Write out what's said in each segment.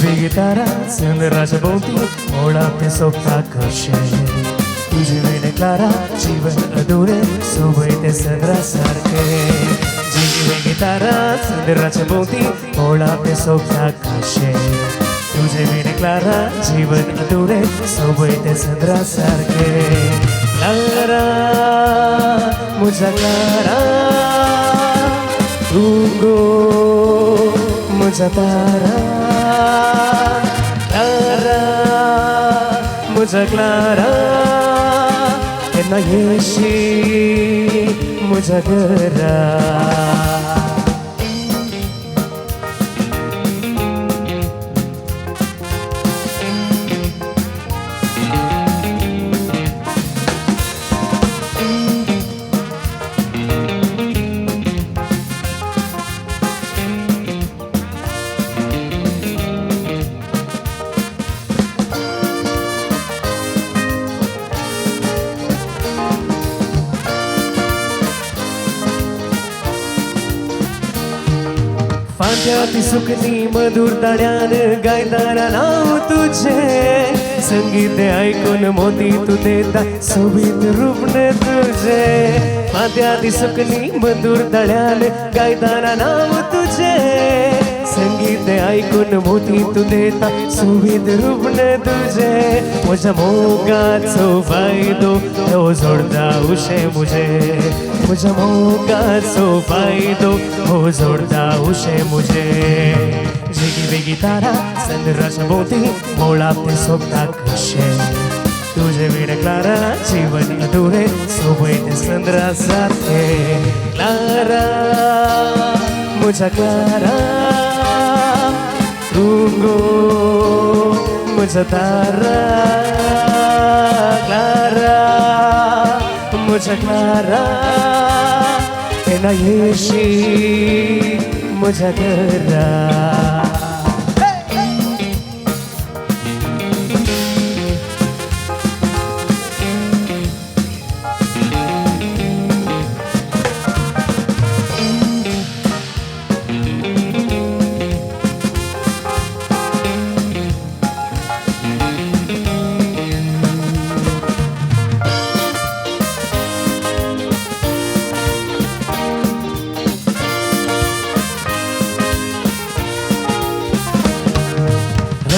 Dziwi gitara, चंद्राच्या भोवती मोळा ते सोबता कशे तुझी वेळ क्लारा जीवन अधुरे सोबय ते चंद्रासारखे जिवी गिटारा चंद्राच्या भोवती मोळा ते सोबता कशे तुझे वेळ क्लारा जीवन अधुरे सोबय ते चंद्रासारखे क्लारा मुझा क्लारा तुंगो मुझा तारा क्लारा मुझा क्लारा ना येशी मुझा घरा फांद्याती सुकनी मधुर ताण्यान गायताना नाव तुझे संगीत ऐकून मोती तू देता सोबीत रूपने तुझे फांद्याती सुकनी मधुर ताण्यान गायताना नाव तुझे संगीत ऐकून मोती तू देता सोबीत रूपने तुझे मुझा मोगाचो फायदो हो जोडता उशे मुझे मुझा मोगाचो फायदो हो जोडता उशे मुझे जिगी वेगी तारा चंद्राच्या भोवती मोळा ते सोबता कशे तुझे वेळ क्लारा जीवन अधुरे सोबय ते चंद्रासारखे क्लारा मुझा क्लारा तुंगो मुझा तारा क्लारा मुझा क्लारा ना येशी मुझा घरा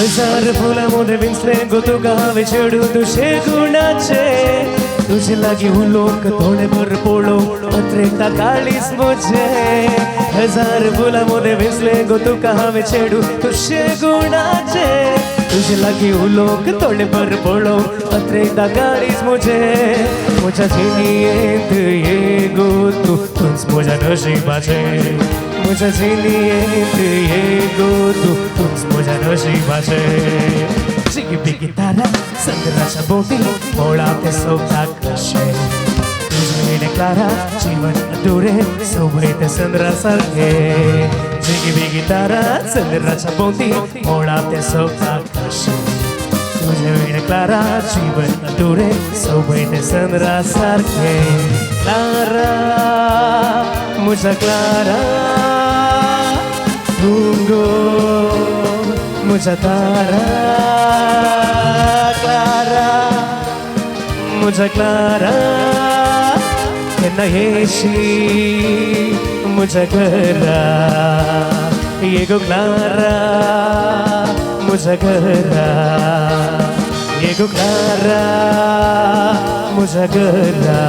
हजार फुलामध्ये विंचले गोतू गावे चेडू तुझे गुणाचे तुझे लागी उलोक थोडे भर पोळो पत्रेता काळीस मुझे हजार फुलामध्ये विंचले गोतू गावे चेडू तुझे गुणाचे तुझे लागी उलोक थोडे भर पोळो पत्रेता काळीस मुझे मुझा जिनीयेत ये गोतू तुझ मुझा नशिबाचे मुझा जिनीयेत ये गोतू तुझ मुझा नशिबाचे जिगी बिगी तारा चंद्राच्या भोवती मोळा ते सोबता कशे तुझे वेळ क्लारा जीवन अधुरे सोबय ते चंद्रासारखे जिगी बिगी तारा चंद्राच्या भोवती मोळा ते सोबता कशे तुझे वेळ क्लारा जीवन अधुरे सोबय ते चंद्रासारखे क्लारा मुझा क्लारा तुंगो मुझा तारा क्लारा मुझा क्लारा ना येशी मुझा घरा ये गो क्लारा मुझा घरा ये गो क्लारा मुझा घरा